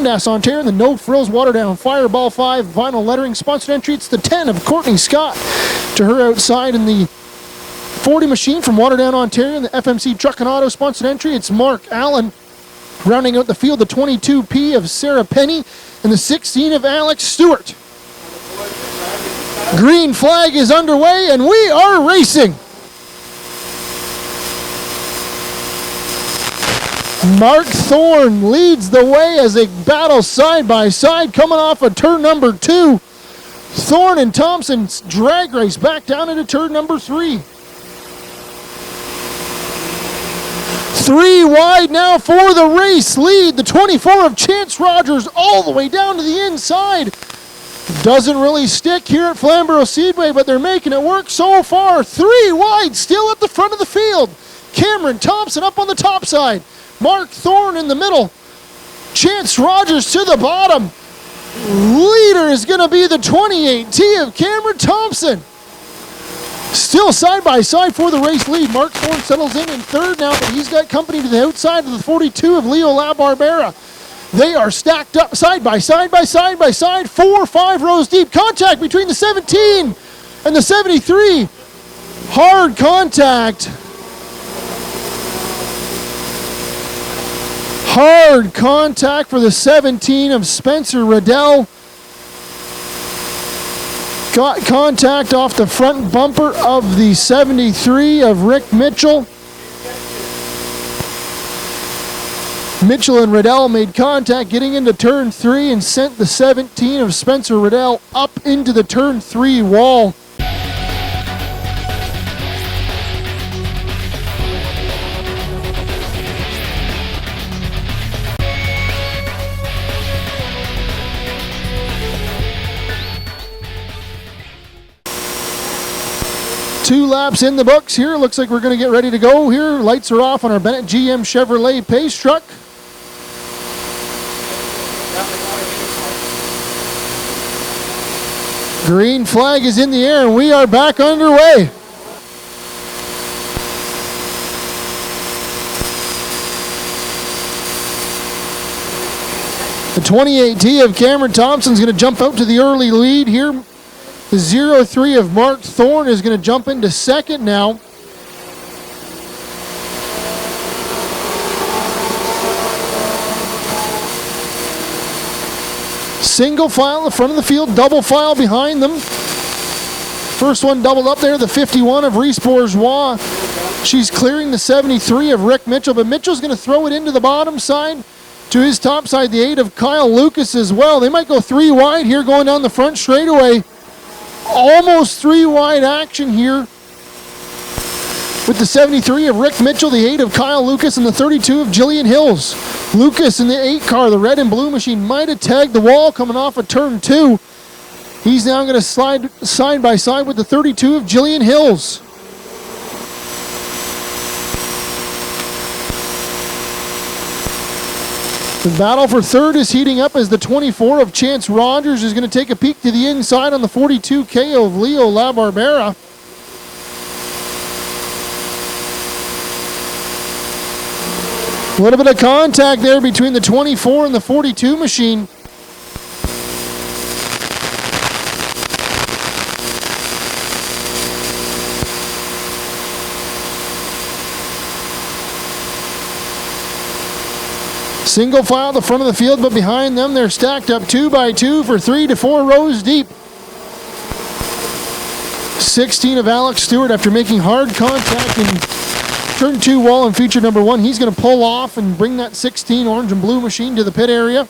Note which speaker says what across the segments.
Speaker 1: Dundas, Ontario, and the No Frills Waterdown Fireball 5 vinyl lettering. Sponsored entry, it's the 10 of Courtney Scott. To her outside in the 40 machine from Waterdown, Ontario, and the FMC Truck and Auto sponsored entry, it's Mark Allen. Rounding out the field, the 22P of Sarah Penny and the 16 of Alex Stewart. Green flag is underway, and we are racing. Mark Thorne leads the way as they battle side by side, coming off of turn number 2. Thorne and Thompson's drag race back down into turn number 3. 3 wide now for the race lead. The 24 of Chance Rogers all the way down to the inside. Doesn't really stick here at Flamboro Speedway, but they're making it work so far. 3 wide still at the front of the field. Cameron Thompson up on the top side. Mark Thorne in the middle. Chance Rogers to the bottom. Leader is going to be the 28T of Cameron Thompson. Still side by side for the race lead. Mark Thorne settles in third now, but he's got company to the outside of the 42 of Leo LaBarbera. They are stacked up side by side by side by side, 4 or 5 rows deep. Contact between the 17 and the 73. Hard contact. Hard contact for the 17 of Spencer Riddell. Got contact off the front bumper of the 73 of Rick Mitchell. Mitchell and Riddell made contact getting into turn 3 and sent the 17 of Spencer Riddell up into the turn 3 wall. Two laps in the books here. Looks like we're going to get ready to go here. Lights are off on our Bennett GM Chevrolet Pace truck. Green flag is in the air and we are back underway. The 28T of Cameron Thompson is going to jump out to the early lead here. The 03 of Mark Thorne is going to jump into second now. Single file in the front of the field, double file behind them. First one doubled up there, the 51 of Reese Bourgeois. She's clearing the 73 of Rick Mitchell, but Mitchell's going to throw it into the bottom side. To his top side, the 8 of Kyle Lucas as well. They might go 3 wide here going down the front straightaway. Almost 3 wide action here with the 73 of Rick Mitchell, the 8 of Kyle Lucas, and the 32 of Jillian Hills. Lucas in the 8 car, the red and blue machine, might have tagged the wall coming off of turn 2. He's now going to slide side by side with the 32 of Jillian Hills. The battle for third is heating up as the 24 of Chance Rogers is going to take a peek to the inside on the 42K of Leo LaBarbera. A little bit of contact there between the 24 and the 42 machine. Single file at the front of the field, but behind them they're stacked up 2 by 2 for 3 to 4 rows deep. 16 of Alex Stewart after making hard contact in turn 2 wall in feature number 1. He's going to pull off and bring that 16 orange and blue machine to the pit area.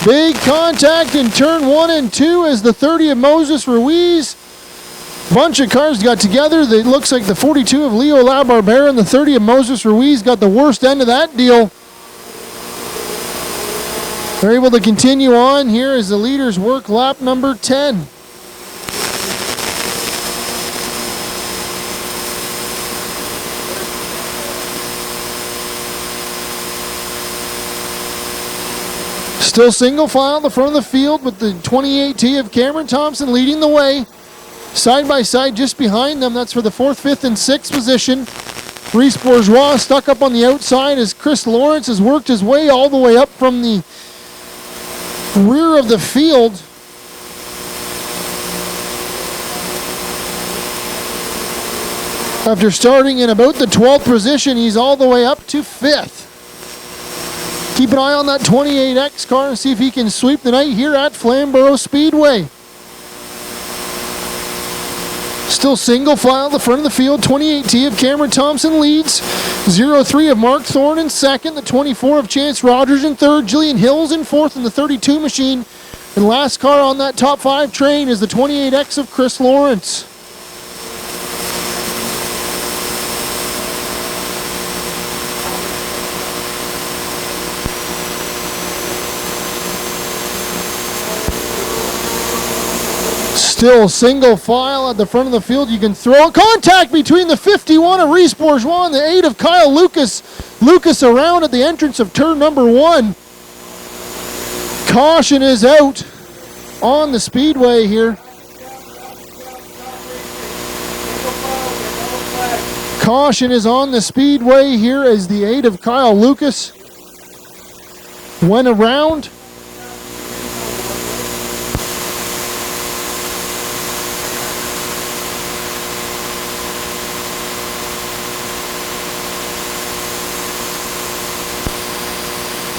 Speaker 1: Big contact in turn 1 and 2 as the 30 of Moses Ruiz Bunch of cars got together. It looks like the 42 of Leo LaBarbera and the 30 of Moses Ruiz got the worst end of that deal. They're able to continue on here as the leaders work lap number 10. Still single file at the front of the field with the 28T of Cameron Thompson leading the way. Side by side just behind them, that's for the 4th, 5th, and 6th position. Reese Bourgeois stuck up on the outside as Kris Lawrence has worked his way all the way up from the rear of the field. After starting in about the 12th position, he's all the way up to 5th. Keep an eye on that 28X car and see if he can sweep the night here at Flamboro Speedway. Still single file at the front of the field. 28T of Cameron Thompson leads. 03 of Mark Thorne in second. The 24 of Chance Rogers in third. Jillian Hills in fourth in the 32 machine. And last car on that top 5 train is the 28X of Kris Lawrence. Still single file at the front of the field. You can throw a contact between the 51 of Reese Bourgeois and the 8 of Kyle Lucas. Lucas around at the entrance of turn number 1. Caution is out on the speedway here. Caution is on the speedway here as the 8 of Kyle Lucas went around.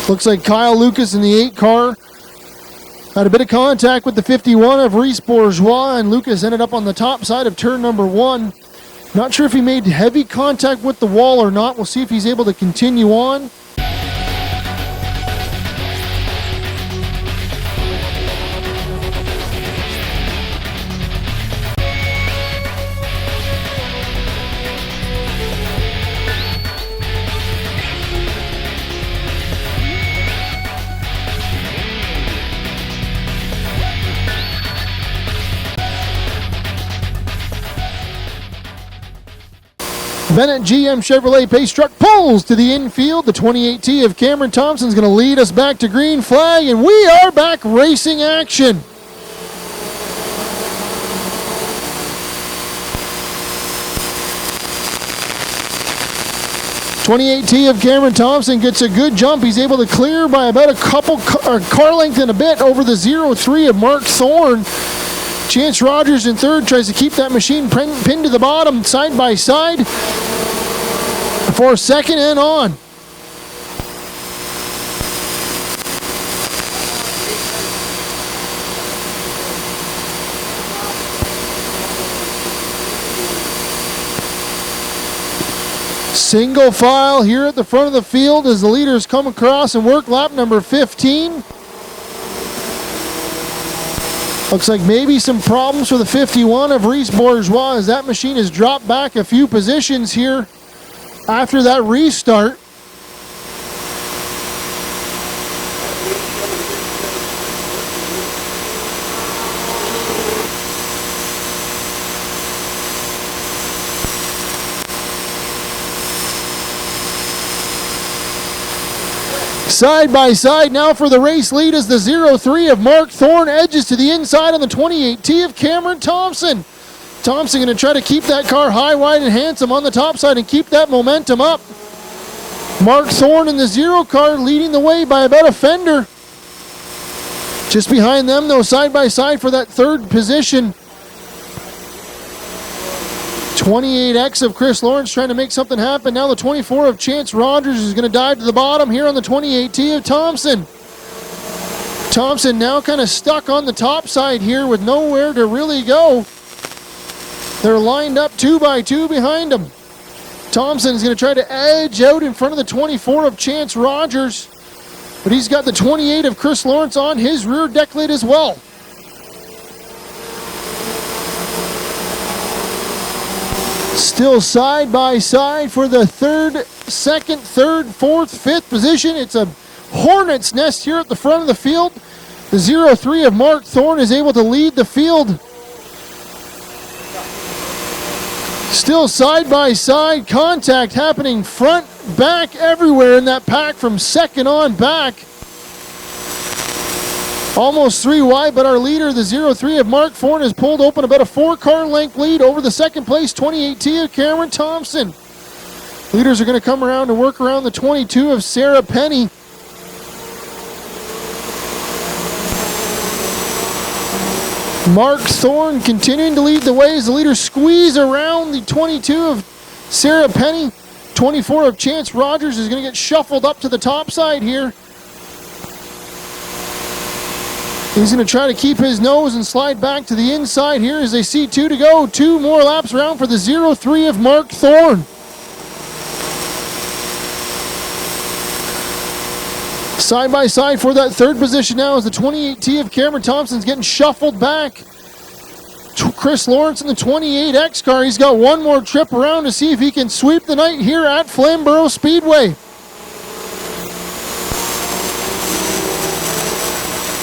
Speaker 1: Looks like Kyle Lucas in the 8 car had a bit of contact with the 51 of Reese Bourgeois, and Lucas ended up on the top side of turn number 1. Not sure if he made heavy contact with the wall or not. We'll see if he's able to continue on. Bennett GM Chevrolet Pace Truck pulls to the infield. The 28T of Cameron Thompson is going to lead us back to green flag, and we are back racing action. .28T of Cameron Thompson gets a good jump. He's able to clear by about a couple car length and a bit over the 03 of Mark Thorne. Chance Rogers in third tries to keep that machine pinned to the bottom side by side for second and on. Single file here at the front of the field as the leaders come across and work lap number 15. Looks like maybe some problems for the 51 of Reese Bourgeois as that machine has dropped back a few positions here after that restart. Side by side now for the race lead as the 03 of Mark Thorne edges to the inside on the 28T of Cameron Thompson. Thompson going to try to keep that car high, wide, and handsome on the top side and keep that momentum up. Mark Thorne in the 0 car leading the way by about a fender. Just behind them, though, side by side for that third position. 28X of Kris Lawrence trying to make something happen. Now the 24 of Chance Rogers is going to dive to the bottom here on the 28T of Thompson. Thompson now kind of stuck on the top side here with nowhere to really go. They're lined up 2 by 2 behind him. Thompson's going to try to edge out in front of the 24 of Chance Rogers, but he's got the 28 of Kris Lawrence on his rear deck lid as well. Still side by side for the second, third, fourth, fifth position. It's a hornet's nest here at the front of the field. The 03 of Mark Thorne is able to lead the field. Still side by side, contact happening front, back, everywhere in that pack from second on back. Almost 3 wide, but our leader, the 03 of Mark Thorne, has pulled open about a 4-car length lead over the second place 28T of Cameron Thompson. Leaders are going to come around and work around the 22 of Sarah Penny. Mark Thorne continuing to lead the way as the leaders squeeze around the 22 of Sarah Penny. 24 of Chance Rogers is going to get shuffled up to the top side here. He's going to try to keep his nose and slide back to the inside here as they see 2 to go. 2 more laps around for the 03 of Mark Thorne. Side by side for that third position now as the 28T of Cameron Thompson's getting shuffled back. Kris Lawrence in the 28X car. He's got one more trip around to see if he can sweep the night here at Flamboro Speedway.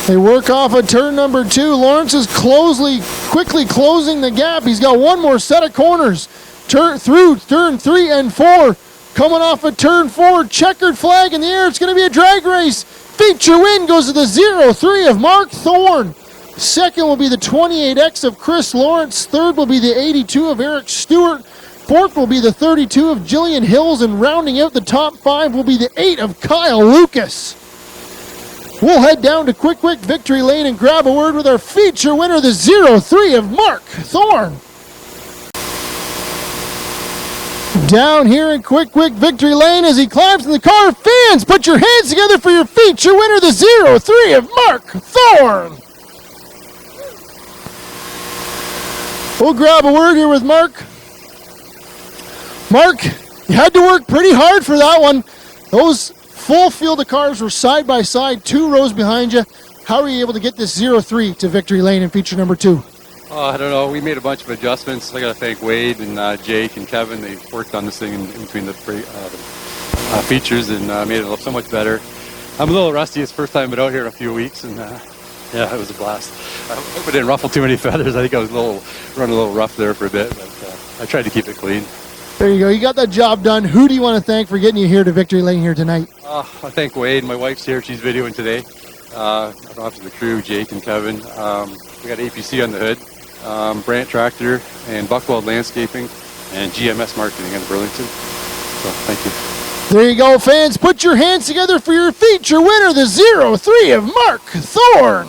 Speaker 1: They work off of turn number 2. Lawrence is quickly closing the gap. He's got one more set of corners. Through turn 3 and 4. Coming off of turn 4. Checkered flag in the air. It's going to be a drag race. Feature win goes to the 03 of Mark Thorne. Second will be the 28X of Kris Lawrence. Third will be the 82 of Eric Stewart. Fourth will be the 32 of Jillian Hills. And rounding out the top 5 will be the 8 of Kyle Lucas. We'll head down to Quick Victory Lane and grab a word with our feature winner, the 03 of Mark Thorne. Down here in Quick Victory Lane as he climbs in the car. Fans, put your hands together for your feature winner, the 03 of Mark Thorne. We'll grab a word here with Mark. Mark, you had to work pretty hard for that one. Those full field of cars were side by side, 2 rows behind you. How are you able to get this 03 to Victory Lane in feature number 2?
Speaker 2: I don't know. We made a bunch of adjustments. I got to thank Wade and Jake and Kevin. They worked on this thing in between the features and made it look so much better. I'm a little rusty. It's the first time I've been out here in a few weeks, and yeah, it was a blast. I hope I didn't ruffle too many feathers. I think I was running a little rough there for a bit, but I tried to keep it clean.
Speaker 1: There you go. You got that job done. Who do you want to thank for getting you here to Victory Lane here tonight?
Speaker 2: I thank Wade. My wife's here. She's videoing today. Off to the crew, Jake and Kevin. We got APC on the hood, Brant Tractor, and Buckweld Landscaping, and GMS Marketing in Burlington. So, thank you.
Speaker 1: There you go, fans. Put your hands together for your feature winner, the 03 of Mark Thorne.